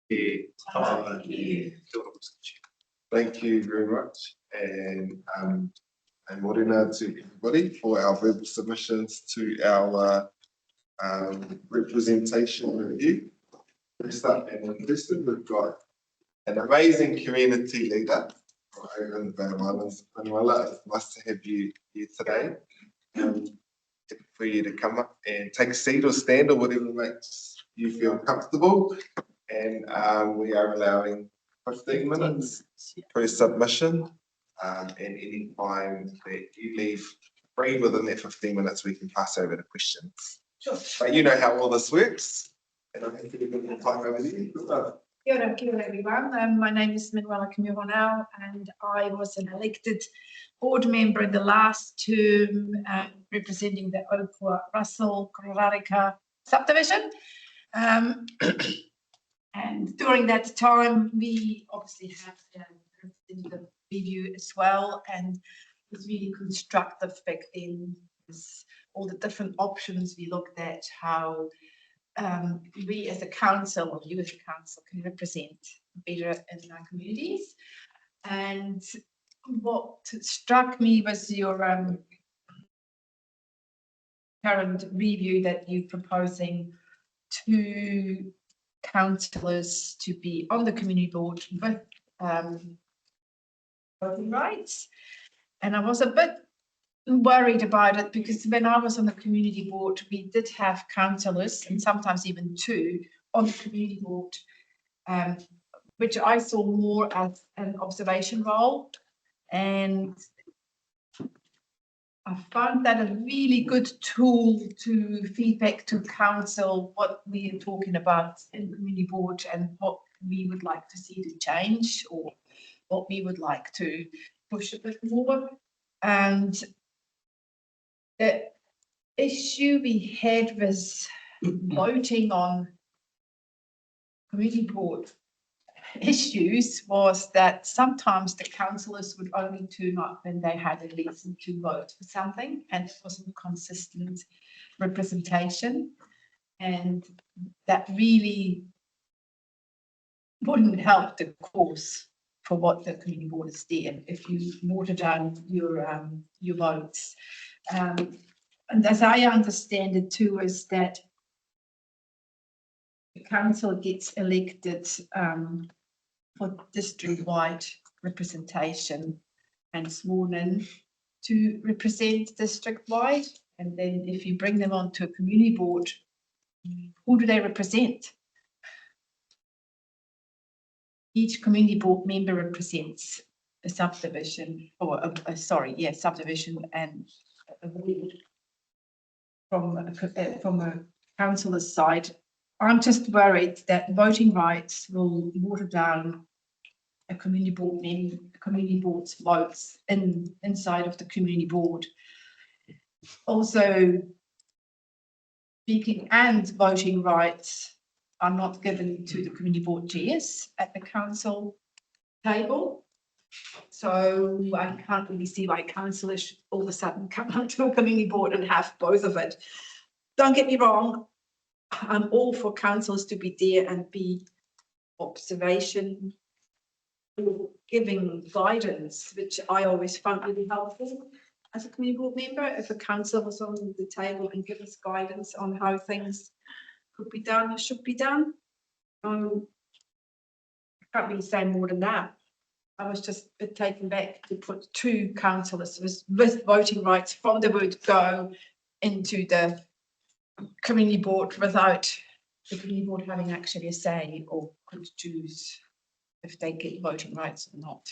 Thank you very much, and morena to everybody for our verbal submissions to our representation review. First up and interested, we've got an amazing community leader from over in the Bay of Islands, Manuela. It's nice to have you here today. For you to come up and take a seat or stand or whatever makes you feel comfortable. And we are allowing 15 minutes per submission. And any time that you leave free within that 15 minutes, we can pass over to questions. Sure. But you know how all this works. And I'm going to give a bit more time over to you. Kia ora everyone. My name is Manuela Camurronau, and I was an elected board member in the last term representing the Opua Russell Kororareka subdivision. And during that time, we obviously have the review as well, and it was really constructive back then. All the different options we looked at, how we as a council, or you as a council, can represent better in our communities. And what struck me was your current review that you're proposing 2 councillors to be on the community board with voting rights. And I was a bit worried about it because when I was on the community board, we did have councillors, and sometimes even 2, on the community board, which I saw more as an observation role. And I found that a really good tool to feedback to council what we are talking about in community board and what we would like to see to change, or what we would like to push a bit more. And the issue we had was voting on community board issues was that sometimes the councillors would only turn up when they had a reason to vote for something, and it wasn't consistent representation, and that really wouldn't help the cause for what the community board is there if you water down your votes. And as I understand it too, is that the council gets elected for district-wide representation and sworn in to represent district-wide. And then if you bring them onto a community board, who do they represent? Each community board member represents a subdivision, or subdivision and a ward. From a councillor's side, I'm just worried that voting rights will water down a community board's votes inside of the community board. Also, speaking and voting rights are not given to the community board chairs at the council table. So I can't really see why councillors should all of a sudden come onto a community board and have both of it. Don't get me wrong, I'm all for councillors to be there and be observation, giving guidance, which I always found really helpful as a community board member. If a council was on the table and give us guidance on how things could be done or should be done. I can't really say more than that. I was just a bit taken back to put 2 councillors with voting rights from the word go into the community board without the community board having actually a say or could choose if they get voting rights or not.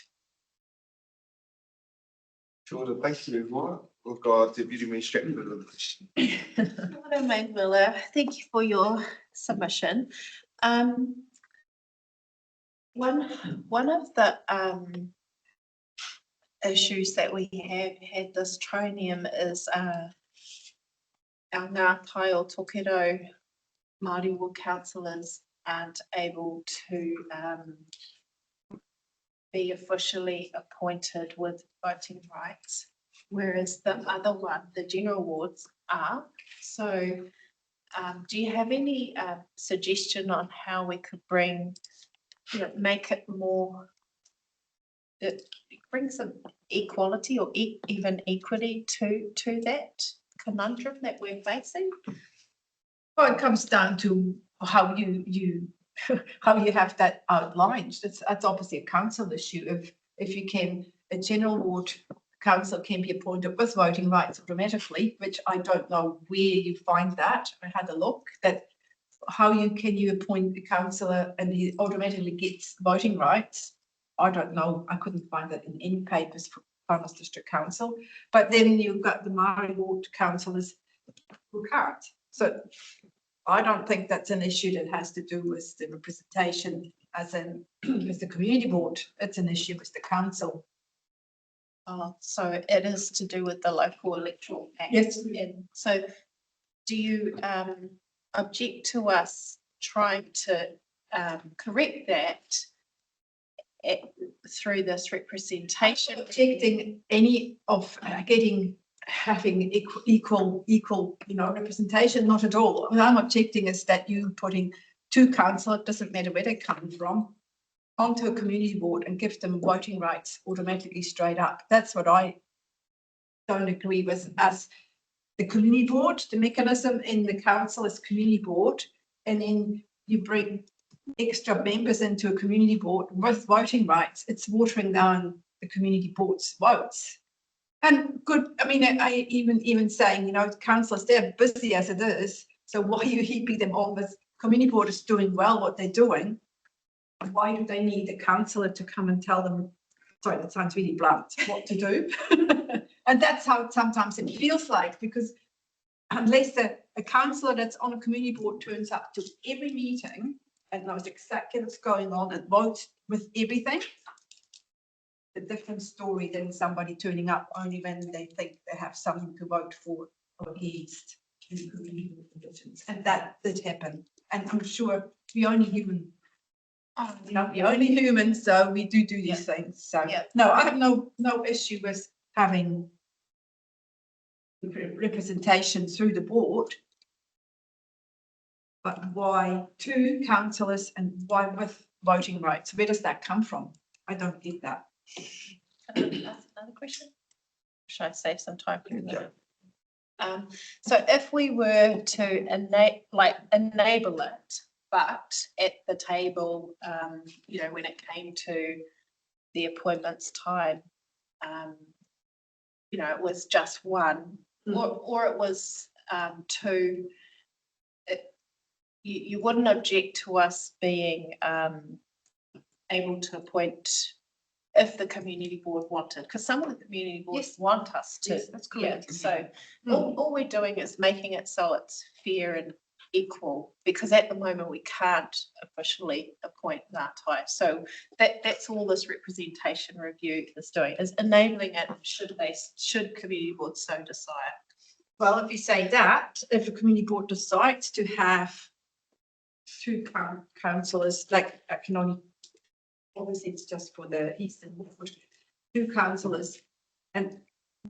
Sure, thank you, everyone. We've got Deputy Minister with a question. Hello, Manuela. Thank you for your submission. One of the issues that we have had this trinium is our Ngātai or Tokero Māori War councillors aren't able to be officially appointed with voting rights, whereas the other one, the general wards, are. So do you have any suggestion on how we could bring make it more, it brings some equality or even equity to that conundrum that we're facing. Well, it comes down to how you how you have that outlined. That's obviously a council issue. If you can, a general ward council can be appointed with voting rights automatically, which I don't know where you find that. I had a look that how can you appoint a councillor and he automatically gets voting rights? I don't know. I couldn't find that in any papers for Farmers District Council. But then you've got the Māori ward councillors who can't. So I don't think that's an issue that has to do with the representation as in with the community board. It's an issue with the council. So it is to do with the local electoral act. Yes. And so do you object to us trying to correct that through this representation? Objecting any of having equal representation, not at all. What I'm objecting is that you putting two councillors, it doesn't matter where they come from, onto a community board and give them voting rights automatically straight up. That's what I don't agree with. As the community board, the mechanism in the council is community board, and then you bring extra members into a community board with voting rights. It's watering down the community board's votes. And good, I mean, I even saying, councillors, they're busy as it is. So why are you heaping them on with community board is doing well what they're doing? Why do they need a councillor to come and tell them, sorry, that sounds really blunt, what to do? And that's how sometimes it feels like, because unless a councillor that's on a community board turns up to every meeting and knows exactly what's going on and votes with everything, a different story than somebody turning up only when they think they have something to vote for or against in community board conditions. And that did happen. And I'm sure we're only human. We're only human, so we do these things. So no, I have no issue with having representation through the board. But why two councillors and why with voting rights? Where does that come from? I don't get that. Another question? Should I save some time for that? So if we were to enable it, but at the table, when it came to the appointments time, it was just one, or it was two. You wouldn't object to us being able to appoint if the community board wanted, because some of the community boards want us to. Yes, that's correct. So all we're doing is making it so it's fair and equal, because at the moment we can't officially appoint Ngātai. So that's all this representation review is doing, is enabling it should community boards so decide. Well, if you say that, if a community board decides to have two councillors, like I can only, obviously it's just for the Eastern Ward, two councillors, and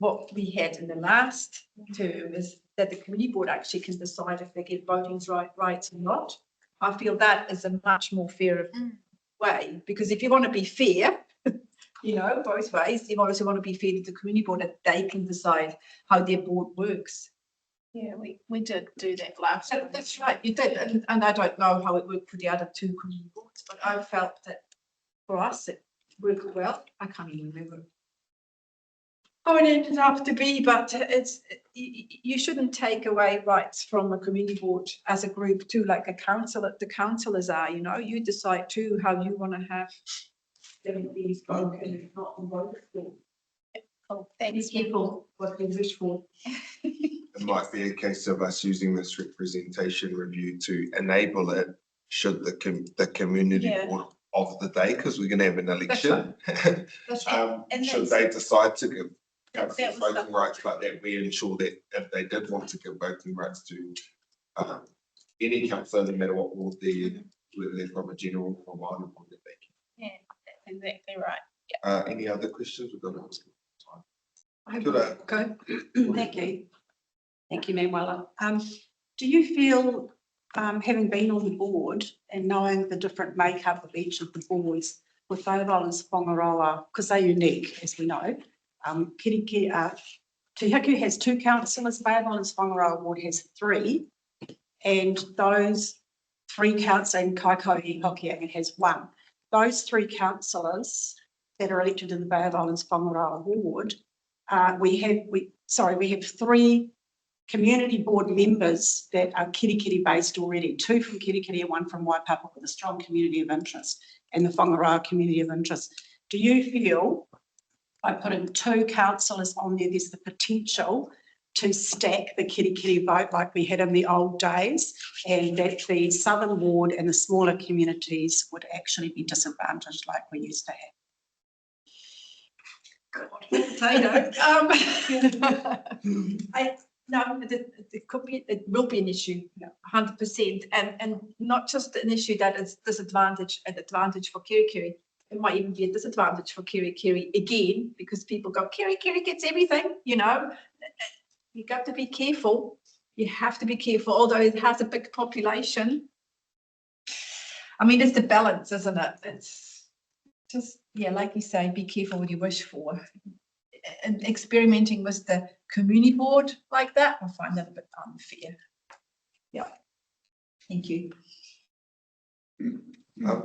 what we had in the last term is that the community board actually can decide if they get voting rights or not. I feel that is a much more fair way, because if you want to be fair, both ways, you also want to be fair to the community board that they can decide how their board works. Yeah, we did do that last time. That's right, you did, and I don't know how it worked for the other two community boards, but I felt that for us it worked well. I can't even remember how it ended up to be, but you shouldn't take away rights from a community board as a group too, like a council. The councillors are, you decide too how you want to have them being spoken, not voted for. Oh, thanks, people what they wish for. It might be a case of us using this representation review to enable it should the community board of the day, because we're going to have an election. That's right. Should they decide to give councillors voting rights, but that we ensure that if they did want to give voting rights to any councillor, no matter what ward whether they're from a general or minor board, that they can. Yeah, that's exactly right. Any other questions? We've got time. Thank you. Thank you, Manuela. Do you feel having been on the board and knowing the different makeup of each of the boards, with Bay of Islands, Whangaroa, because they're unique, as we know. Tihiku has 2 councillors, Bay of Islands Whangaroa ward has 3, and those 3 councillors, and Kaikohe Hokianga has 1. Those 3 councillors that are elected in the Bay of Islands Whangaroa ward, we have 3 community board members that are Kirikiri based already, 2 from Kirikiri and 1 from Waipapa with a strong community of interest and the Whangaroa community of interest. Do you feel by putting 2 councillors on there, there's the potential to stack the Kirikiri vote like we had in the old days, and that the southern ward and the smaller communities would actually be disadvantaged like we used to have? Potato. No, it could be, it will be an issue, 100%, and not just an issue that is an advantage for Kirikiri. It might even be a disadvantage for Kirikiri again, because people go, Kirikiri gets everything, you know. You got to be careful. You have to be careful, although it has a big population. I mean, it's the balance, isn't it? It's just, yeah, like you say, be careful what you wish for. And experimenting with the community board like that, I find that a bit unfair. Yeah. Thank you.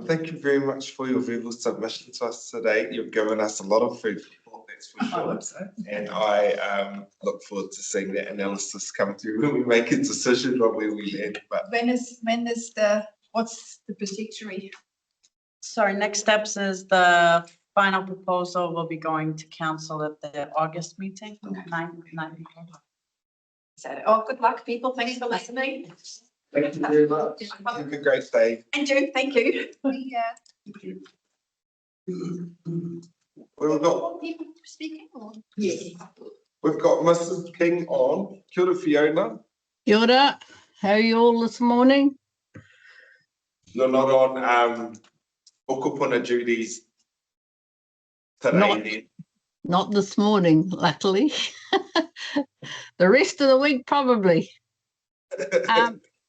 Thank you very much for your verbal submission to us today. You've given us a lot of food for thought, that's for sure. I hope so. And I look forward to seeing that analysis come through when we make a decision on where we land. But what's the trajectory? So next steps is the final proposal will be going to council at the August meeting. Okay. 9. So, good luck, people. Thanks for listening. thank you very much. Have a great day. And you, thank you. We've got people speaking? Or? We've got Mrs. King on. Kia ora, Fiona. Kia ora. How are you all this morning? You're not on okopuna duties today. Not this morning, luckily. The rest of the week, probably.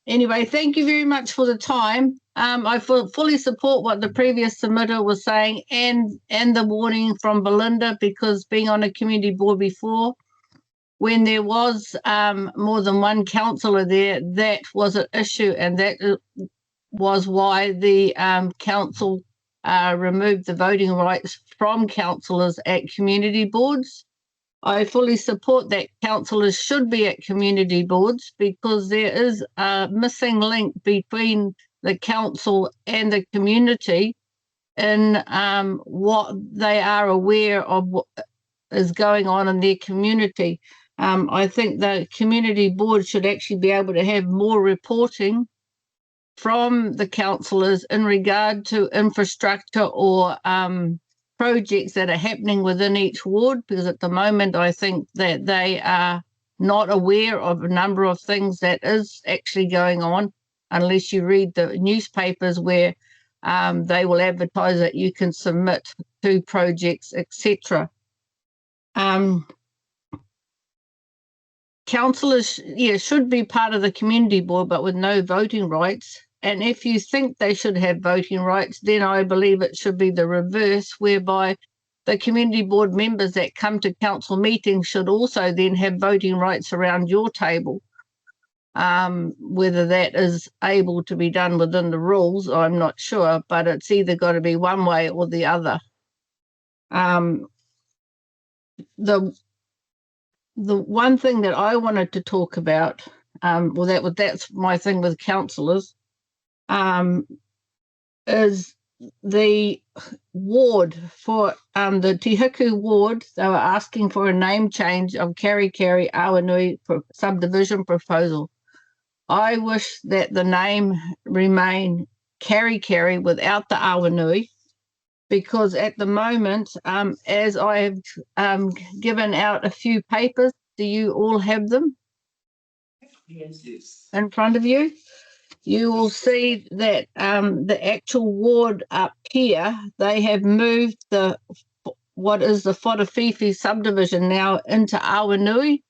Anyway, thank you very much for the time. I fully support what the previous submitter was saying and the warning from Belinda, because being on a community board before, when there was more than one councillor there, that was an issue, and that was why the council removed the voting rights from councillors at community boards. I fully support that councillors should be at community boards, because there is a missing link between the council and the community in what they are aware of what is going on in their community. I think the community board should actually be able to have more reporting from the councillors in regard to infrastructure or projects that are happening within each ward, because at the moment I think that they are not aware of a number of things that is actually going on, unless you read the newspapers where they will advertise that you can submit to projects, etc. Councillors, should be part of the community board, but with no voting rights. And if you think they should have voting rights, then I believe it should be the reverse, whereby the community board members that come to council meetings should also then have voting rights around your table. Whether that is able to be done within the rules, I'm not sure, but it's either got to be one way or the other. The one thing that I wanted to talk about, that's my thing with councillors, is the ward for the Tihiku ward. They were asking for a name change of Kerikeri Awanui subdivision proposal. I wish that the name remain Kerikeri without the Awanui, because at the moment, as I have given out a few papers, do you all have them? Yes. In front of you? You will see that the actual ward up here, they have moved what is the Whakaahuatanga subdivision now into Awanui,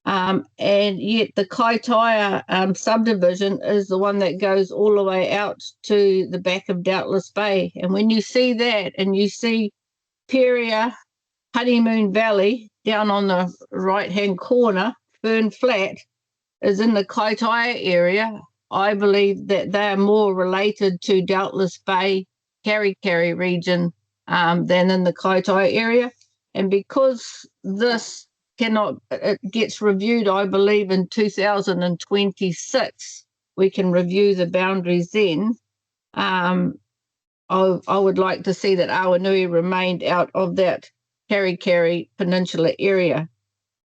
And yet the Kaitaia subdivision is the one that goes all the way out to the back of Doubtless Bay. And when you see that and you see Peria, Honeymoon Valley down on the right-hand corner, Fern Flat is in the Kaitaia area, I believe that they are more related to Doubtless Bay, Karikari region than in the Kaitaia area. And because this it gets reviewed, I believe, in 2026, we can review the boundaries then. I would like to see that Awanui remained out of that Karikari Peninsula area,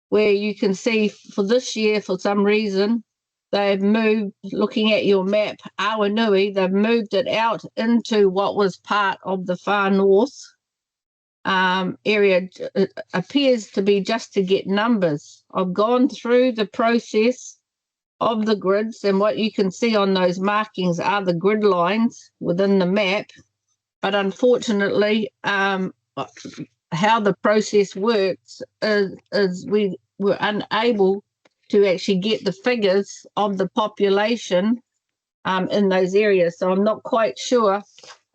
where you can see for this year, for some reason, they've moved, looking at your map, Awanui, they've moved it out into what was part of the far north area. It appears to be just to get numbers. I've gone through the process of the grids, and what you can see on those markings are the grid lines within the map. But unfortunately, how the process works is we were unable to actually get the figures of the population in those areas. So I'm not quite sure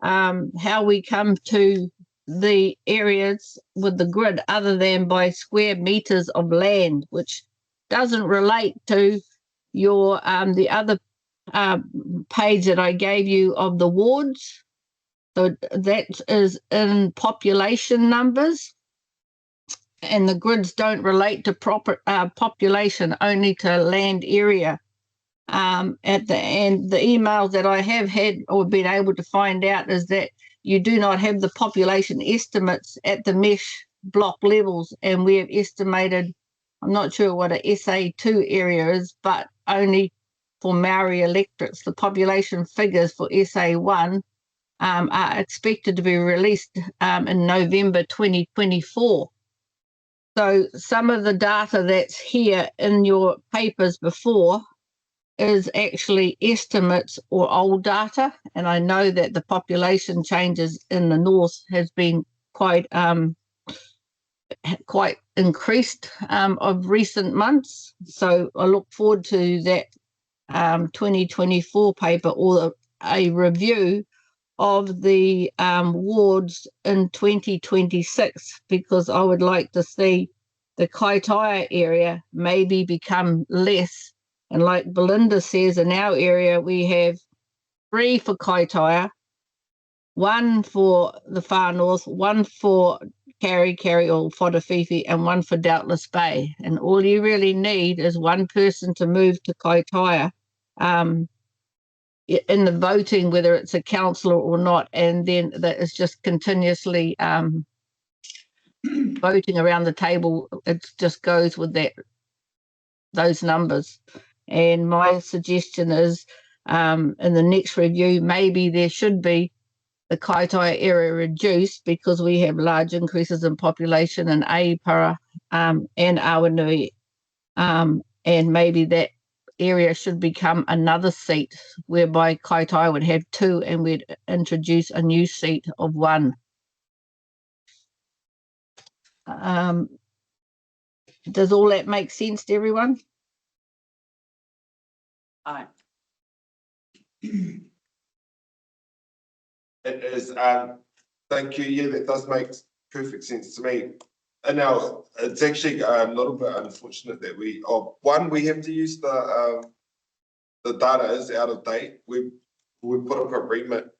how we come to the areas with the grid other than by square meters of land, which doesn't relate to your the other page that I gave you of the wards. So that is in population numbers, and the grids don't relate to proper population, only to land area. At the end, the emails that I have had or been able to find out is that you do not have the population estimates at the mesh block levels, and we have estimated, I'm not sure what a SA2 area is, but only for Maori electorates. The population figures for SA1 are expected to be released in November 2024. So some of the data that's here in your papers before is actually estimates or old data, and I know that the population changes in the north has been quite increased of recent months. So I look forward to that 2024 paper or a review of the wards in 2026, because I would like to see the Kaitaia area maybe become less. And like Belinda says, in our area, we have 3 for Kaitaia, 1 for the far north, 1 for Karikari or Whakaahuatanga, and 1 for Doubtless Bay. And all you really need is 1 person to move to Kaitaia in the voting, whether it's a councillor or not, and then that is just continuously voting around the table. It just goes with those numbers. And my suggestion is in the next review, maybe there should be the Kaitaia area reduced because we have large increases in population in Aipara and Awanui, and maybe that area should become another seat, whereby Kaitaia would have 2 and we'd introduce a new seat of 1. Does all that make sense to everyone? Aye. It is, thank you, yeah, that does make perfect sense to me. And now, it's actually a little bit unfortunate that we have to use the data is out of date. We put up an agreement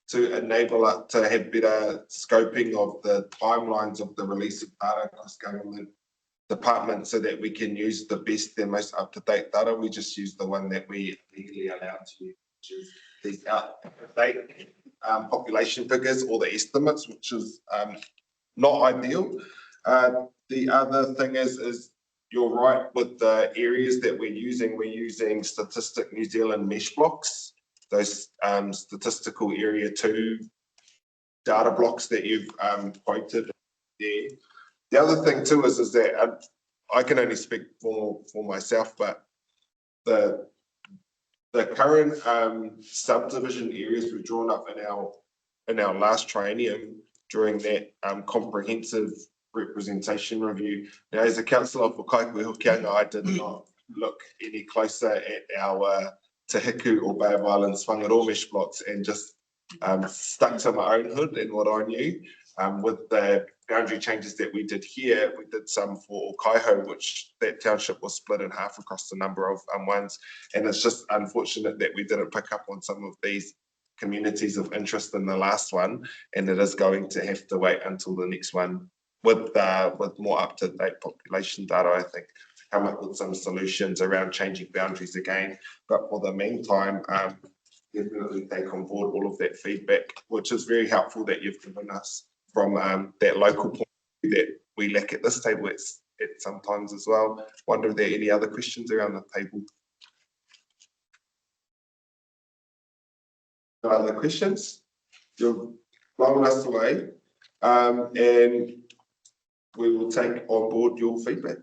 to enable us to have better scoping of the timelines of the release of data across government departments so that we can use the best and most up-to-date data. We just use the one that we legally allowed to use, which is these out-of-date population figures or the estimates, which is not ideal. The other thing is you're right with the areas that we're using Statistic New Zealand mesh blocks, those statistical area 2 data blocks that you've quoted there. The other thing too is that I can only speak for myself, but the current subdivision areas were drawn up in our last triennium during that comprehensive representation review. Now, as a councillor for Whakaahuatanga, I did not look any closer at our Te Hiku or Bay of Islands whangaroa mesh blocks and just stuck to my own hood and what I knew. With the boundary changes that we did here, we did some for Kaiho, which that township was split in half across a number of ones. And it's just unfortunate that we didn't pick up on some of these communities of interest in the last one. And it is going to have to wait until the next one with more up-to-date population data, I think, to come up with some solutions around changing boundaries again. But for the meantime, definitely take on board all of that feedback, which is very helpful that you've given us from that local point of view that we lack at this table at sometimes as well. Wonder if there are any other questions around the table. No other questions? You've blown us away, and we will take on board your feedback.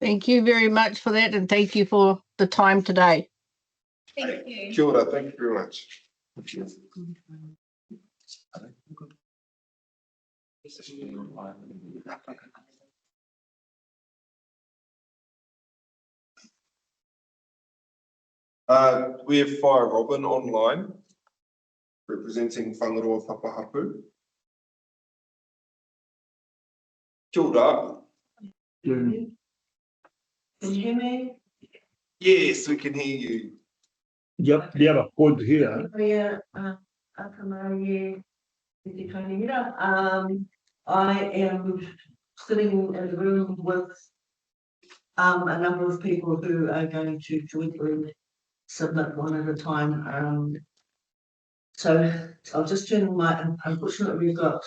Thank you very much for that, and thank you for the time today. Thank you. Kia ora, thank you very much. We have Fire Robin online, representing Whangaroa Papahapu. Kia ora. Can you hear me? Yes, we can hear you. Yep, the other point here. I am sitting in a room with a number of people who are going to jointly submit one at a time. So I'll just turn unfortunately we've got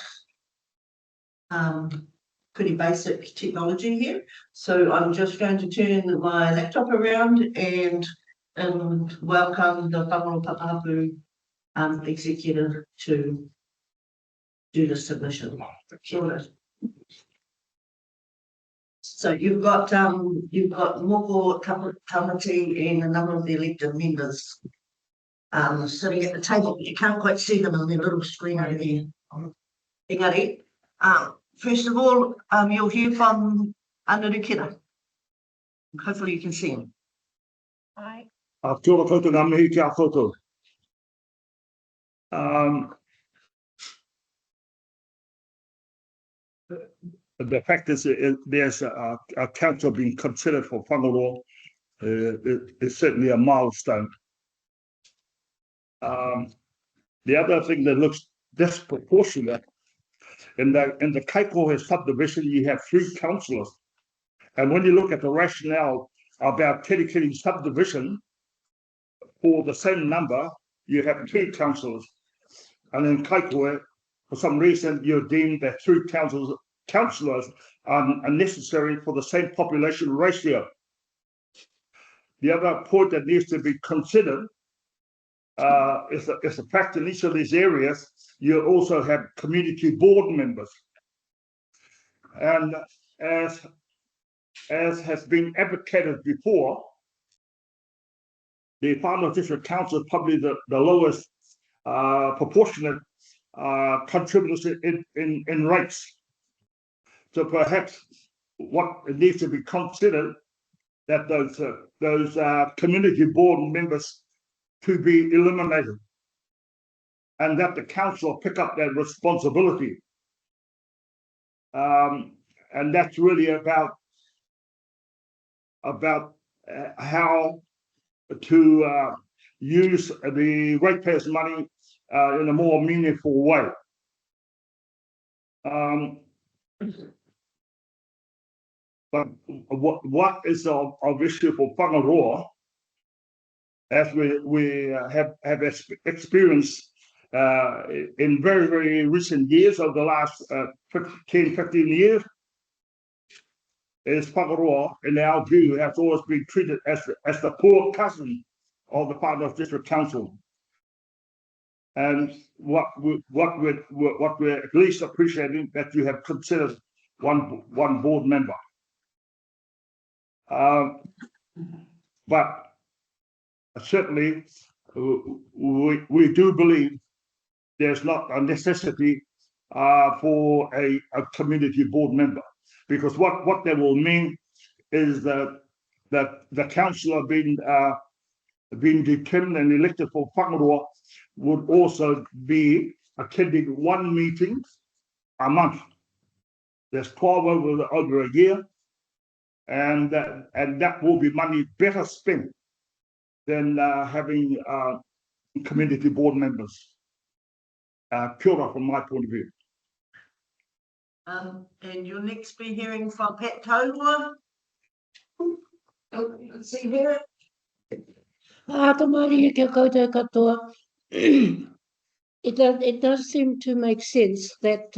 pretty basic technology here. So I'm just going to turn my laptop around and welcome the Whangaroa Papahapu executive to do the submission. Sure. So you've got Moko Tamati and a number of the elected members sitting at the table. You can't quite see them on their little screen over there. Engari, first of all, you'll hear from Anurukira. Hopefully you can see him. Hi. Kia ora koutou ngā mihi kia koutou. The fact is, there's a council being considered for Whangaroa is certainly a milestone. The other thing that looks disproportionate, in the Kaikohe subdivision, you have 3 councillors. And when you look at the rationale about Kerikeri subdivision, for the same number, you have 2 councillors. And in Kaikohe, for some reason, you're deemed that 3 councillors are necessary for the same population ratio. The other point that needs to be considered is the fact in each of these areas, you also have community board members. And as has been advocated before, the Whanau District Council is probably the lowest proportionate contributors in rates. So perhaps what needs to be considered that those community board members to be eliminated, and that the council pick up that responsibility. And that's really about how to use the ratepayers' money in a more meaningful way. But what is of issue for Whangaroa, as we have experienced in very, very recent years, over the last 10, 15 years, is Whangaroa, in our view, has always been treated as the poor cousin of the Whanau District Council. And what we're at least appreciating that you have considered one board member. But certainly we do believe there's not a necessity for a community board member. Because what that will mean is that the councillor being determined and elected for Whangaroa would also be attending one meeting a month. There's 12 over a year, and that will be money better spent than having community board members. Kia ora from my point of view. And you'll next be hearing from Pat Taurua. Let's see here. Tamari kia koutou katoa. It does seem to make sense that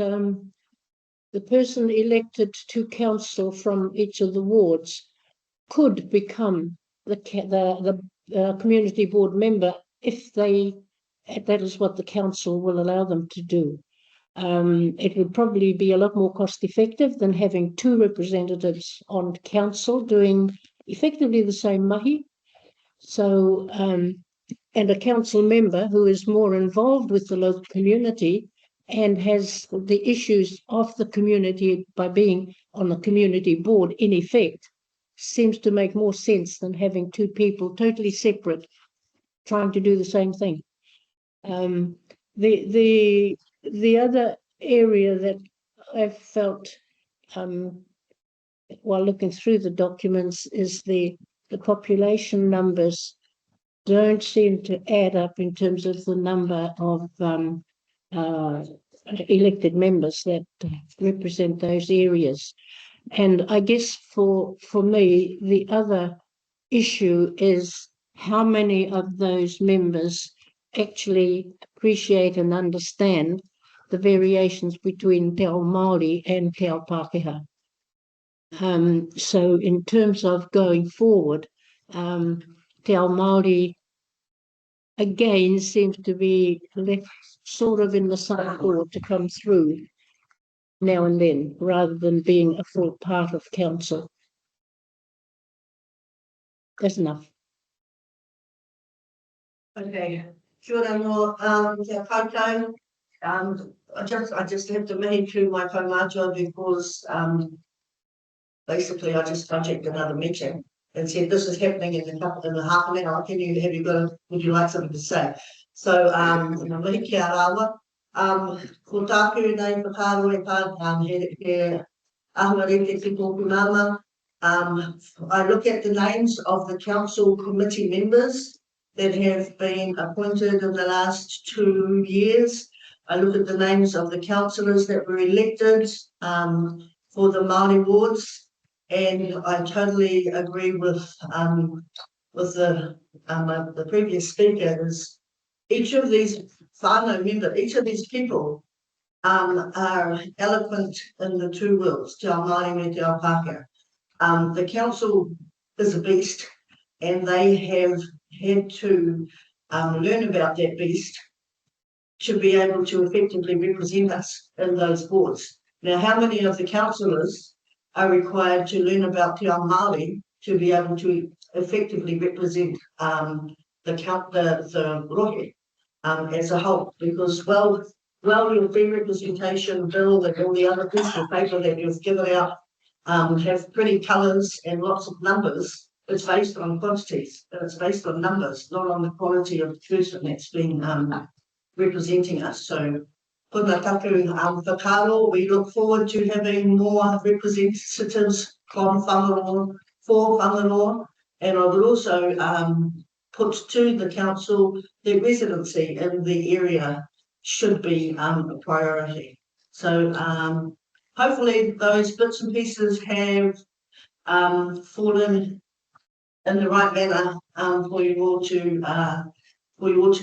the person elected to council from each of the wards could become the community board member if that is what the council will allow them to do. It would probably be a lot more cost effective than having two representatives on council doing effectively the same mahi. So, and a council member who is more involved with the local community and has the issues of the community by being on the community board in effect, seems to make more sense than having two people totally separate trying to do the same thing. The other area that I've felt while looking through the documents is the population numbers don't seem to add up in terms of the number of elected members that represent those areas. And I guess for me, the other issue is how many of those members actually appreciate and understand the variations between Te Ao Māori and Te Ao Pākehā. So in terms of going forward, Te Ao Māori again seems to be left sort of in the sideboard to come through now and then, rather than being a full part of council. That's enough. Okay. Kia ora no kia koutou. I just have to mihi to my kaumātua because basically I just hijacked another meeting and said this is happening in the half an hour. Would you like something to say? So mihi kia rawa. Ko tāku nei whakaro e pā he ahuarete ki tōku nama. I look at the names of the council committee members that have been appointed in the last 2 years. I look at the names of the councillors that were elected for the Māori wards, and I totally agree with the previous speaker. Is each of these whānau members, each of these people are eloquent in the two worlds, Te Ao Māori me Te Ao Pākehā. The council is a beast, and they have had to learn about that beast to be able to effectively represent us in those boards. Now, how many of the councillors are required to learn about Te Ao Māori to be able to effectively represent the rohe as a whole? Because well, your free representation bill and all the other pieces of paper that you've given out have pretty colours and lots of numbers. It's based on quantities, and it's based on numbers, not on the quality of the person that's been representing us. So, kuna taku whakaro, we look forward to having more representatives from Whangaroa, for Whangaroa, and I would also put to the council that residency in the area should be a priority. So hopefully those bits and pieces have fallen in the right manner for you all to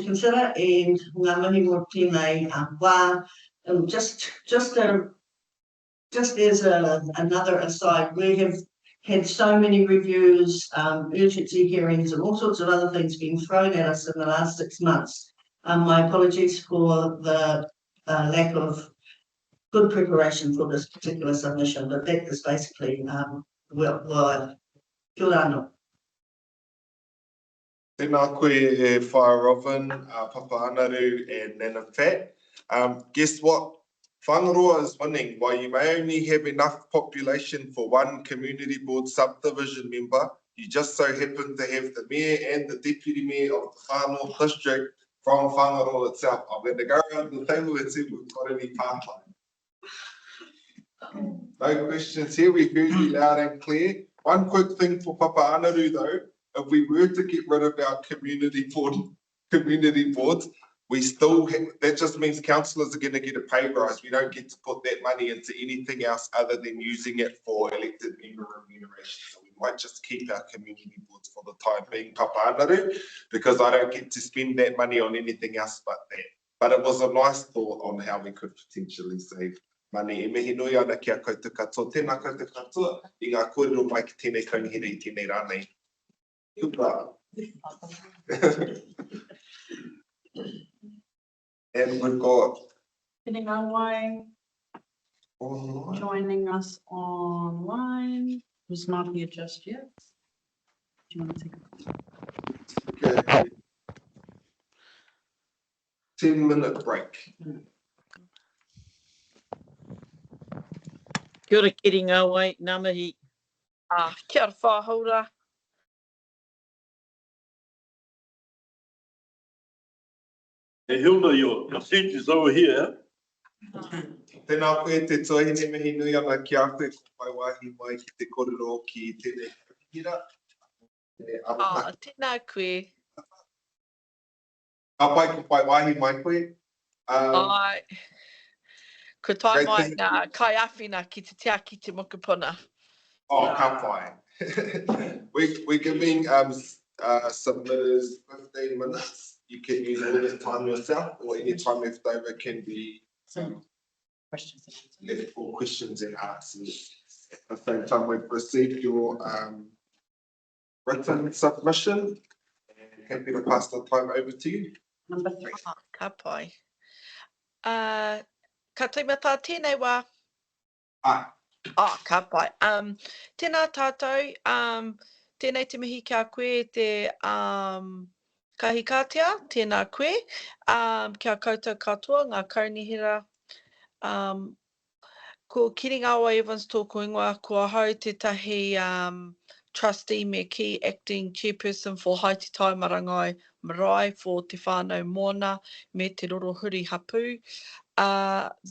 consider. And ngā mihi mo tēnei wā. And just as another aside, we have had so many reviews, urgency hearings, and all sorts of other things being thrown at us in the last 6 months. My apologies for the lack of good preparation for this particular submission, but that is basically well, kia ora anō. Tēnā koe e Whai Robin, Papa Anaru and Nana Fat. Guess what Whangaroa is winning. While you may only have enough population for one community board subdivision member, you just so happen to have the mayor and the deputy mayor of the Far North District from Whangaroa itself. I'm going to go around the table and see if we've got any part-time. No questions here. We heard you loud and clear. One quick thing for Papa Anaru though, if we were to get rid of our community boards, we still have, that just means councillors are going to get a pay rise. We don't get to put that money into anything else other than using it for elected member remuneration. So we might just keep our community boards for the time being, Papa Anaru, because I don't get to spend that money on anything else but that. But it was a nice thought on how we could potentially save money. E mihi nui ana kia koutou katoa. Tēnā koutou katoa i ngā kōrero mai ki tēnei kaunihiri i tēnei rānei. Kupa. And we've got Away online. joining us online, who's not here just yet. Do you want to take a Okay. 10-minute break. Kia ora kiri ngā wai, ngā mihi. Kia ora whāhaura. Hey Hilda, your seat is over here. Tēnā koe te tohine mihi nui ana ki a koe ko pai wahi mai ki te kōrero ki tēnei hira. Tēnā koe. Ka pai ko pai wahi mai koe. Ai. Ko tai Great mai thing. ngā kai awhina ki te tea ki te mokopuna. Oh, ka pai. We're giving submitters 15 minutes. You can use all this time yourself, or any time left over can be questions? left for questions and answers. At the same time, we've received your written submission. And happy to pass the time over to you. Number 3. Ka pai. Ka taimata tēnei wā. Ka pai. Tēnā tātou, tēnei te mihi kia koe te kahikatea, tēnā koe, kia koutou katoa, ngā kaunihira. Ko Kiringawa Evans tōku ingoa, kua hau te tahi trustee me key acting chairperson for Haiti Tai Marangai Marae for te whānau mōna me te rorohuri hapu.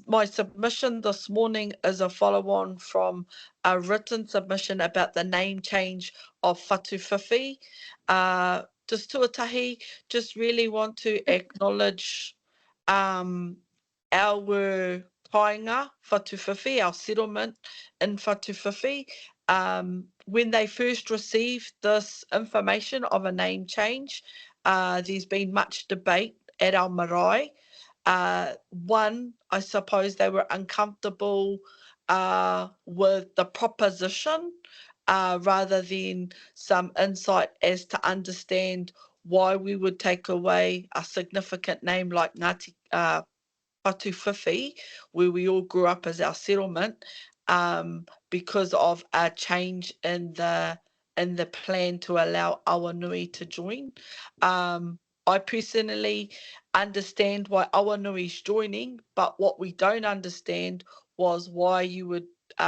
My submission this morning is a follow-on from a written submission about the name change of Whatuwhiwhi. Just tuatahi, just really want to acknowledge our tainga Whatuwhiwhi, our settlement in Whatuwhiwhi. When they first received this information of a name change, there's been much debate at our marae. One, I suppose they were uncomfortable with the proposition rather than some insight as to understand why we would take away a significant name like Ngāti Whatuwhiwhi, where we all grew up as our settlement, because of a change in the plan to allow Awanui to join. I personally understand why Awanui's joining, but what we don't understand was why you would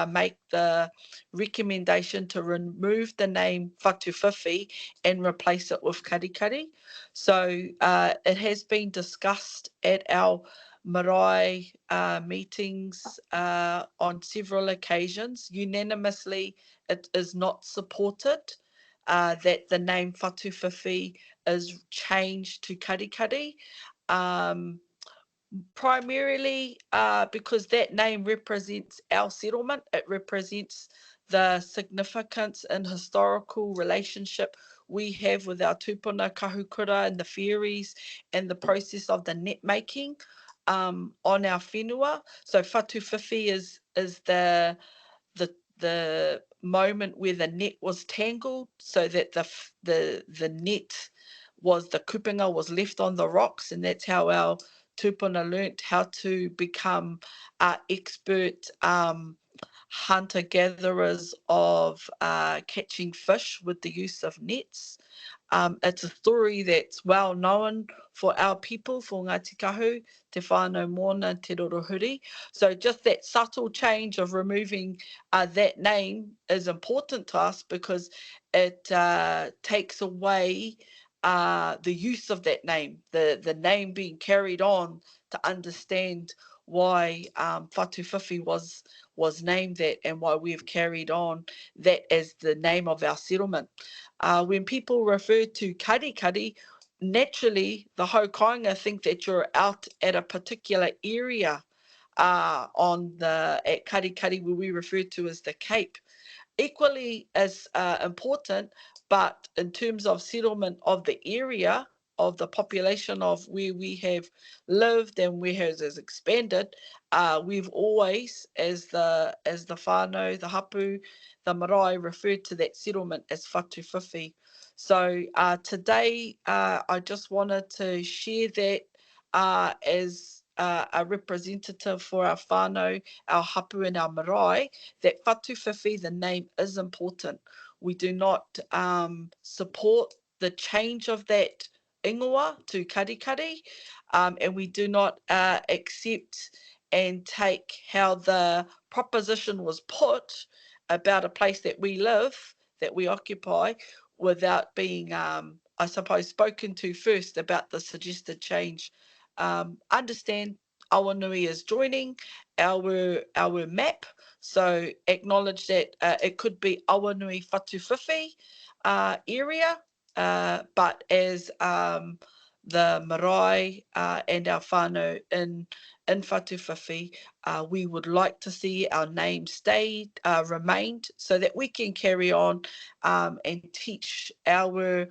make the recommendation to remove the name Whatuwhiwhi and replace it with Karikari. So it has been discussed at our marae meetings on several occasions. Unanimously, it is not supported that the name Whatuwhiwhi is changed to Karikari. Primarily because that name represents our settlement. It represents the significance and historical relationship we have with our tūpuna kahukura and the ferries and the process of the net making on our whenua. So Whatuwhiwhi is the moment where the net was tangled, so that the net was, the kupunga was left on the rocks, and that's how our tūpuna learnt how to become expert hunter-gatherers of catching fish with the use of nets. It's a story that's well known for our people, for Ngāti Kahu, Te Whānau Mōna, Te Rorohuri. So just that subtle change of removing that name is important to us because it takes away the use of that name, the name being carried on to understand why Whatu Whiwhi was named that and why we've carried on that as the name of our settlement. When people refer to kari, naturally the haukainga think that you're out at a particular area at kari where we refer to as the Cape. Equally as important, but in terms of settlement of the area, of the population of where we have lived and where has expanded, we've always, as the whānau, the hapu, the marae, referred to that settlement as Whatu Whiwhi. So today, I just wanted to share that as a representative for our whānau, our hapu and our marae, that Whatu Whiwhi, the name is important. We do not support the change of that ingoa to kari, and we do not accept and take how the proposition was put about a place that we live, that we occupy, without being, I suppose, spoken to first about the suggested change. Understand Awanui is joining our map, so acknowledge that it could be Awanui Whatu Whiwhi area, but as the marae and our whānau in Whatu Whiwhi, we would like to see our name remained so that we can carry on and teach our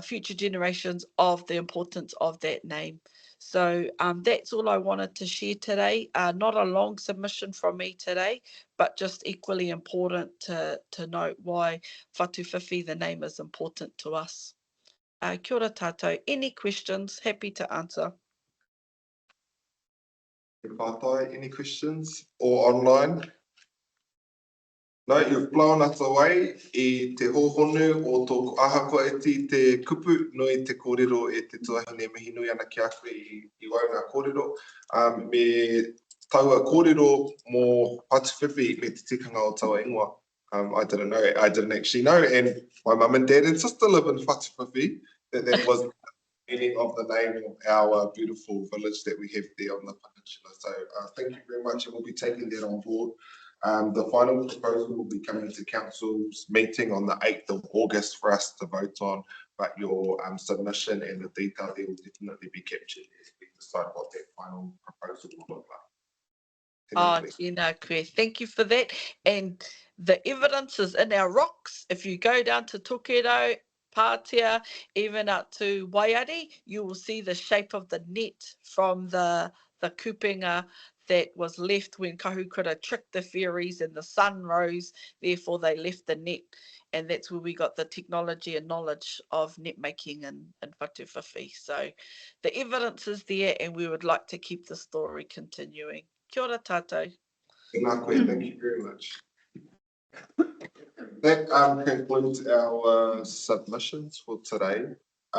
future generations of the importance of that name. So that's all I wanted to share today. Not a long submission from me today, but just equally important to note why Whatu Whiwhi, the name, is important to us. Kia ora tātou. Any questions? Happy to answer. Any questions or online? No, you've blown us away I te hōhonu o tōku ahakoa eti te kupu no I te kōrero e te tuahine mihi nui ana ki a koe I waunga kōrero. Me taua kōrero mō Whatu Whiwhi me te tikanga o taua ingoa. I didn't know, I didn't actually know, and my mum and dad and sister live in Whatu Whiwhi. That was the meaning of the name of our beautiful village that we have there on the peninsula. So thank you very much, and we'll be taking that on board. The final proposal will be coming to council's meeting on the 8th of August for us to vote on, but your submission and the detail there will definitely be captured as we decide what that final proposal will look like. Thank you for that. And the evidence is in our rocks. If you go down to Tokedo, Pātea, even out to Waiari, you will see the shape of the net from the kupenga that was left when Kahukura tricked the fairies and the sun rose, therefore they left the net. And that's where we got the technology and knowledge of net making in Whatu Whiwhi. So the evidence is there, and we would like to keep the story continuing. Kia ora tātou. Thank you very much. That concludes our submissions for today.